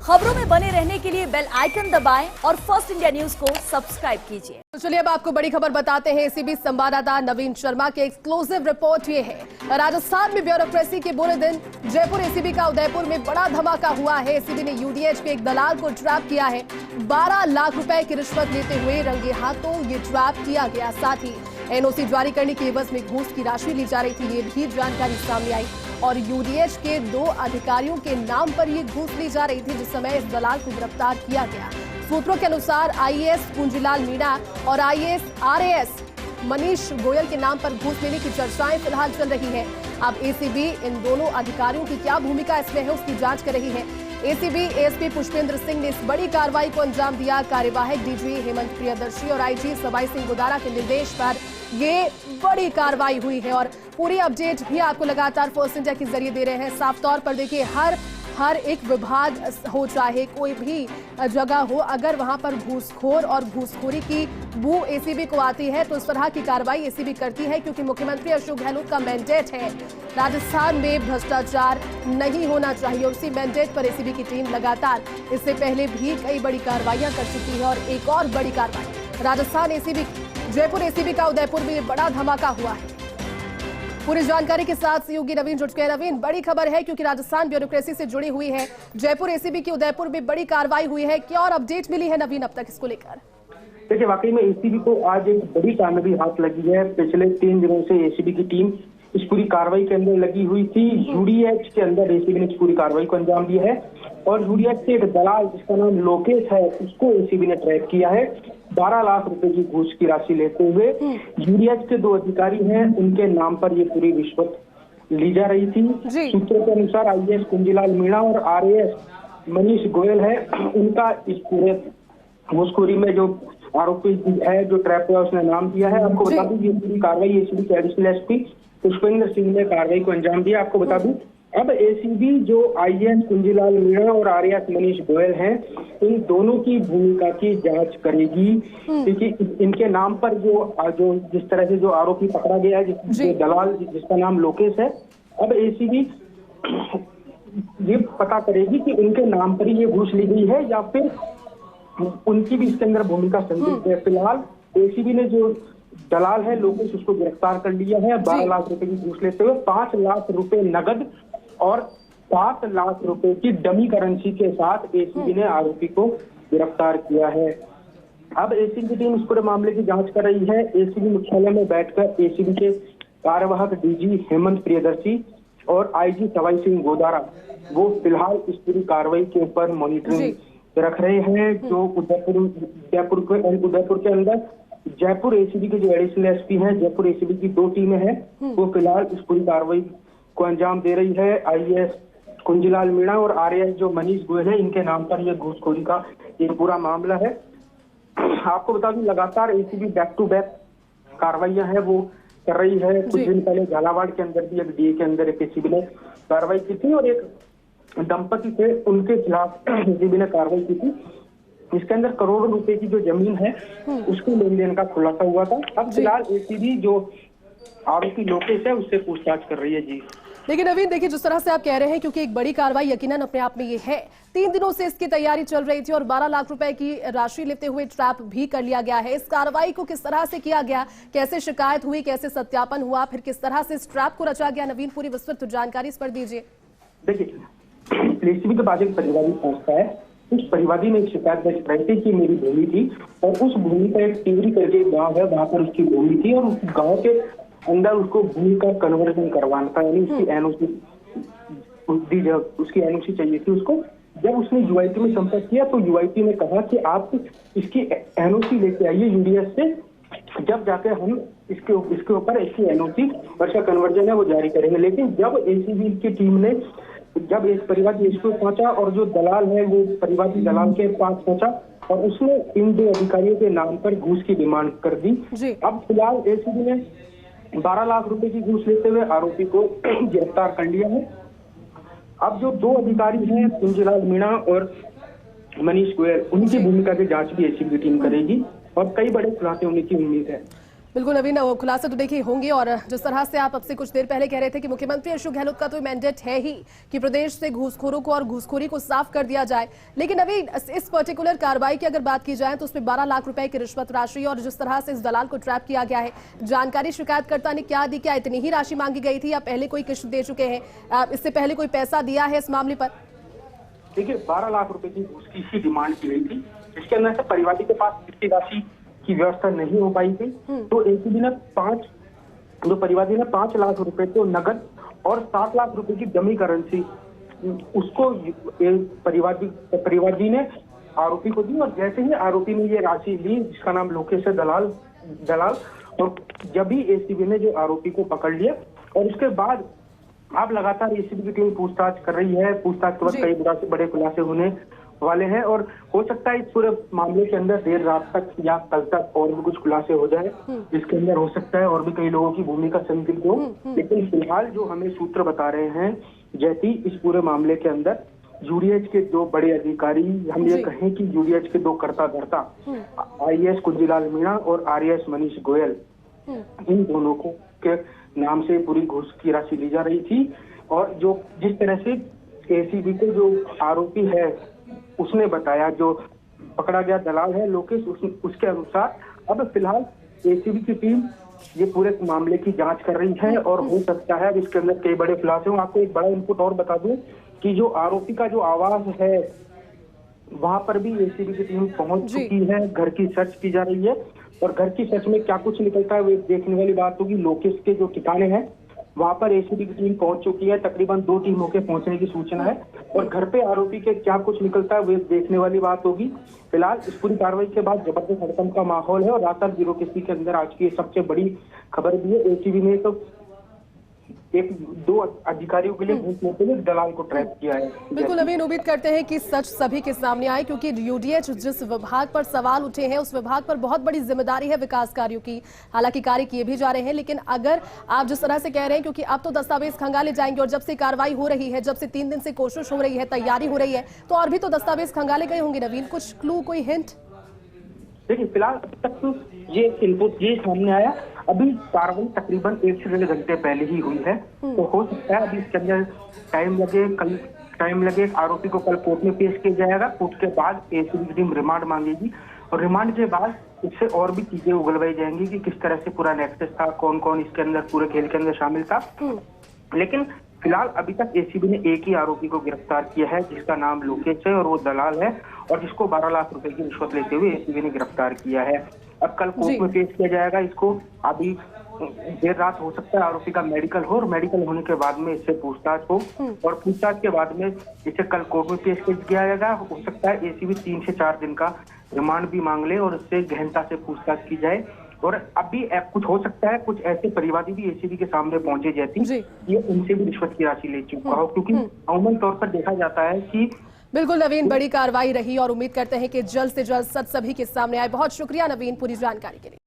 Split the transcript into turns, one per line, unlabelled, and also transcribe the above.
खबरों में बने रहने के लिए बेल आइकन दबाएं और फर्स्ट इंडिया न्यूज को सब्सक्राइब कीजिए।
तो चलिए अब आपको बड़ी खबर बताते हैं। एसीबी संवाददाता नवीन शर्मा के एक्सक्लूसिव रिपोर्ट ये है। राजस्थान में ब्यूरोक्रेसी के बुरे दिन। जयपुर एसीबी का उदयपुर में बड़ा धमाका हुआ है। एसीबी ने यूडीएच के एक दलाल को ट्रैप किया है। 12 लाख रुपए की रिश्वत लेते हुए रंगे हाथों ये ट्रैप किया गया। साथ ही एनओसी जारी करने की एवज में घूस की राशि ली जा रही थी, ये भी जानकारी सामने आई। और यूडीएच के 2 अधिकारियों के नाम पर ये घूस ली जा रही थी, जिस समय इस दलाल को गिरफ्तार किया गया। सूत्रों के अनुसार आईएएस कुंजीलाल मीणा और आईएएस आरएएस मनीष गोयल के नाम पर घूस लेने की चर्चाएं फिलहाल चल रही है। अब एसीबी इन दोनों अधिकारियों की क्या भूमिका इसमें है, उसकी जांच कर रही है। एसीबी एएसपी पुष्पेंद्र सिंह ने इस बड़ी कार्रवाई को अंजाम दिया। कार्यवाहक डीजी हेमंत प्रियदर्शी और आईजी सवाई सिंह गोदारा के निर्देश पर ये बड़ी कार्रवाई हुई है और पूरी अपडेट भी आपको लगातार फर्स्ट इंडिया के जरिए दे रहे हैं। साफ तौर पर देखिए, हर एक विभाग हो, चाहे कोई भी जगह हो, अगर वहां पर घूसखोर और घूसखोरी की बू एसीबी को आती है तो इस तरह की कार्रवाई एसीबी करती है, क्योंकि मुख्यमंत्री अशोक गहलोत का मैंडेट है राजस्थान में भ्रष्टाचार नहीं होना चाहिए। उसी मैंडेट पर एसीबी की टीम लगातार इससे पहले भी कई बड़ी कार्रवाइयां कर चुकी है और एक और बड़ी कार्रवाई राजस्थान एसीबी, जयपुर एसीबी का उदयपुर में बड़ा धमाका हुआ है। पूरी जानकारी के साथ सहयोगी नवीन जुट गए। नवीन, बड़ी खबर है क्योंकि राजस्थान ब्यूरोक्रेसी से जुड़ी हुई है। जयपुर एसीबी की उदयपुर में बड़ी कार्रवाई हुई है, क्या और अपडेट मिली है नवीन अब तक इसको लेकर?
देखिए, वाकई में एसीबी को आज एक बड़ी कामयाबी हाथ लगी है। पिछले 3 दिनों से एसीबी की टीम इस पूरी कार्रवाई के अंदर लगी हुई थी। यूडीएच के अंदर एसीबी ने इस पूरी कार्रवाई को अंजाम दिया है और यूडीएच के एक दलाल जिसका नाम लोकेश है, उसको एसीबी ने ट्रैप किया है 12 लाख रुपए की घूस की राशि लेते हुए। यूडीएच के 2 अधिकारी हैं, उनके नाम पर ये पूरी रिश्वत ली जा रही थी। सूत्रों के अनुसार आईएएस कुंजीलाल मीणा और आरएएस मनीष गोयल है, उनका इस पूरे घूसखोरी में जो आरोपी है, जो ट्रैप हुआ, उसने नाम दिया है। आपको बता दूं ये पूरी कार्रवाई एसीबी के एडिशनल एसपी पुष्पेंद्र सिंह ने कार्रवाई को अंजाम दिया। आपको बता दूं अब एसीबी जो आईएएस कुंजीलाल मीणा और आरएएस मनीष गोयल हैं, इन दोनों की भूमिका की जांच करेगी, क्योंकि इनके नाम पर जो जिस तरह से जो आरोपी पकड़ा गया है, जो दलाल जिसका नाम लोकेश है, अब एसीबी ये पता करेगी कि उनके नाम पर ही ये घूस ली गई है या फिर उनकी भी इसके अंदर भूमिका संदिग्ध है। फिलहाल एसीबी ने जो दलाल है लोकेश, उसको गिरफ्तार कर लिया है 12 लाख रुपए की घूस लेते हुए। 5 लाख रुपए नगद और 7 लाख रुपए की डमी करेंसी के साथ एसीबी ने आरोपी को गिरफ्तार किया है। अब एसीबी की टीम इस पूरे मामले की जांच कर रही है। एसीबी मुख्यालय में बैठकर एसीबी के कार्यवाहक डीजी हेमंत प्रियदर्शी और आईजी सवाई सिंह गोदारा वो फिलहाल इस पूरी कार्रवाई के ऊपर मॉनिटरिंग रख रहे हैं। जो उदयपुर के अंदर जयपुर एसीबी के जो एडिशनल एसपी हैं, जयपुर एसीबी की 2 टीमें हैं, वो फिलहाल इस पूरी कार्रवाई को अंजाम दे रही है। आईएएस कुंजीलाल मीणा और आरएएस जो मनीष गोयल है, इनके नाम पर यह घूसखोरी का एक पूरा मामला है। आपको बता दूं लगातार एसीबी बैक टू बैक कार्रवाइयां हैं वो कर रही है। कुछ दिन पहले झालावाड़ के अंदर भी एक डीए के अंदर एक एसीबी ने कार्रवाई की थी और एक दंपति थे, उनके खिलाफ एसीबी ने कार्रवाई की थी। इसके अंदर करोड़ों रुपए की जो जमीन है उसके लेन देन का खुलासा हुआ था। अब फिलहाल एसीबी जो आरोपी लोकेश है उससे पूछताछ कर रही है। जी
लेकिन नवीन, देखिए जिस तरह से आप कह रहे हैं, क्योंकि एक बड़ी कार्रवाई यकीनन अपने आप में ये है। 3 दिनों से इसकी तैयारी चल रही थी और 12 लाख रुपए की राशि लेते हुए ट्रैप भी कर लिया गया है। इस कार्रवाई को किस तरह से किया गया, कैसे शिकायत हुई, कैसे सत्यापन हुआ, फिर किस तरह से इस ट्रैप को रचा गया? नवीन, पूरी विस्तृत जानकारी इस पर दीजिए।
देखिए, एसीबी के पास एक परिवादी संस्था है। उस परिवादी ने एक शिकायत दर्ज कराई थी कि मेरी भूमि थी और उस भूमि पर एक टिवरी करके एक गाँव है, वहां पर उसकी भूमि थी और उस गाँव के अंदर उसको भूमि का कन्वर्जन करवाना था, यानी उसकी एनओसी उसकी एनओसी चाहिए थी उसको। जब उसने यूआईटी में संपर्क किया तो यूआईटी ने कहा कि आप इसकी एनओसी लेके आइए यूडीएच से, जब जाके हम इसके ऊपर इसकी एनओसी और इसका कन्वर्जन है वो जारी करेंगे। लेकिन जब एसीबी की टीम ने जब एक परिवादी इसको पहुंचा और जो दलाल है वो परिवादी दलाल के पास पहुंचा और उसने इन 2 अधिकारियों के नाम पर घूस की डिमांड कर दी। अब फिलहाल एसीबी ने 12 लाख रुपए की घूस लेते हुए आरोपी को गिरफ्तार कर लिया है। अब जो 2 अधिकारी हैं कुंजीलाल मीणा और मनीष गोयल, उनकी भूमिका की जांच भी एसीबी की टीम करेगी और कई बड़े खुलासे होने की उम्मीद है।
बिल्कुल नवीन, खुलासे तो देखिए होंगे। और जिस तरह से आप अब से कुछ देर पहले कह रहे थे कि मुख्यमंत्री अशोक गहलोत का तो मैंडेट है ही कि प्रदेश से घूसखोरों को और घूसखोरी को साफ कर दिया जाए, लेकिन नवीन इस पर्टिकुलर कार्रवाई की अगर बात की जाए तो उसमें 12 लाख रुपए की रिश्वत राशि और जिस तरह से इस दलाल को ट्रैप किया गया है, जानकारी शिकायतकर्ता ने क्या दी? क्या इतनी ही राशि मांगी गई थी या पहले कोई किस्त दे चुके हैं? इससे पहले कोई पैसा दिया है इस मामले पर?
देखिए 12 लाख रुपए की घूस की ही डिमांड की गई थी, जिसके अंदर से परिवादी के पास इतनी राशि की व्यवस्था नहीं हो पाई थी। तो एसीबी ने 5 लाख रुपए तो नगद और 7 लाख रुपए की डमी करेंसी उसको परिवादी ने आरोपी को दी। और जैसे ही आरोपी ने ये राशि ली, जिसका नाम लोकेश है, दलाल, और जब भी एसीबी ने जो आरोपी को पकड़ लिया और उसके बाद अब लगातार एसीबी की टीम पूछताछ कर रही है। पूछताछ के बाद कई बड़े खुलासे होने वाले हैं और हो सकता है इस पूरे मामले के अंदर देर रात तक या कल तक और भी कुछ खुलासे हो जाए, जिसके अंदर हो सकता है और भी कई लोगों की भूमिका संदिग्ध हो। लेकिन फिलहाल जो हमें सूत्र बता रहे हैं, जैसी इस पूरे मामले के अंदर यूडीएच के 2 बड़े अधिकारी, हम ये कहें कि यूडीएच के 2 कर्ता धर्ता, आईएएस कुंजीलाल मीणा और आरएएस मनीष गोयल, इन दोनों को के नाम से पूरी घूस की राशि ली जा रही थी। और जो जिस तरह से एसीबी को जो आरोपी है उसने बताया, जो पकड़ा गया दलाल है लोकेश, उसके अनुसार अब फिलहाल एसीबी की टीम ये पूरे मामले की जांच कर रही है और हो सकता है अब इसके अंदर कई बड़े खुलासे हों। आपको एक बड़ा इनपुट और बता दूं कि जो आरोपी का जो आवास है वहां पर भी एसीबी की टीम पहुंच चुकी है। घर की सर्च की जा रही है और घर की सर्च में क्या कुछ निकलता है वो देखने वाली बात होगी। लोकेश के जो ठिकाने हैं वहां पर एसीबी की टीम पहुंच चुकी है, तकरीबन 2 टीमों के पहुंचने की सूचना है और घर पे आरोपी के क्या कुछ निकलता है वो देखने वाली बात होगी। फिलहाल इस पूरी कार्रवाई के बाद जबरदस्त हड़कंप का माहौल है और रातार ब्यूरोक्रेसी के अंदर आज की सबसे बड़ी खबर भी है, एसीबी ने तो 1-2 अधिकारियों के लिए घूस लेते हुए दलाल को ट्रैप किया है।
बिल्कुल नवीन, उम्मीद करते हैं कि सच सभी के सामने आए, क्योंकि यूडीएच जिस विभाग पर सवाल उठे हैं उस विभाग पर बहुत बड़ी जिम्मेदारी है विकास कार्यों की। हालांकि कार्य किए भी जा रहे हैं, लेकिन अगर आप जिस तरह से कह रहे हैं, क्योंकि अब तो दस्तावेज खंगाले जाएंगे और जब से कार्रवाई हो रही है, जब से 3 दिन से कोशिश हो रही है, तैयारी हो रही है, तो और भी तो दस्तावेज खंगाले गए होंगे। नवीन, कुछ क्लू, कोई हिंट?
देखिए फिलहाल अब तक तो ये इनपुट ये सामने आया, अभी कार्रवाई तकरीबन 1 से 1.5 घंटे पहले ही हुई है। तो हो सकता है अभी इसके अंदर टाइम लगे। आरोपी को कल कोर्ट में पेश किया जाएगा। कोर्ट के बाद एसीबी की टीम रिमांड मांगेगी और रिमांड के बाद इससे और भी चीजें उगलवाई जाएंगी कि किस तरह से पूरा नेक्सस था, कौन कौन इसके अंदर पूरे खेल के अंदर शामिल था। लेकिन फिलहाल अभी तक एसीबी ने एक ही आरोपी को गिरफ्तार किया है, जिसका नाम लोकेश है और वो दलाल है और जिसको 12 लाख रुपए की रिश्वत लेते हुए एसीबी ने गिरफ्तार किया है। अब कल कोर्ट में पेश किया जाएगा इसको। अभी देर रात हो सकता है आरोपी का मेडिकल हो और मेडिकल होने के बाद में इससे पूछताछ हो और पूछताछ के बाद में इसे कल कोर्ट में पेश किया जाएगा। हो सकता है एसीबी 3 से 4 दिन का रिमांड भी मांग ले और इससे गहनता से पूछताछ की जाए। और अभी कुछ हो सकता है कुछ ऐसे परिवादी भी एसीबी के सामने पहुंचे जैसी ये उनसे भी रिश्वत की राशि ले चुका हो, क्योंकि अमूमन तौर पर देखा जाता है कि
बिल्कुल नवीन, बड़ी कार्रवाई रही और उम्मीद करते हैं कि जल्द से जल्द सच सभी के सामने आए। बहुत शुक्रिया नवीन पूरी जानकारी के लिए।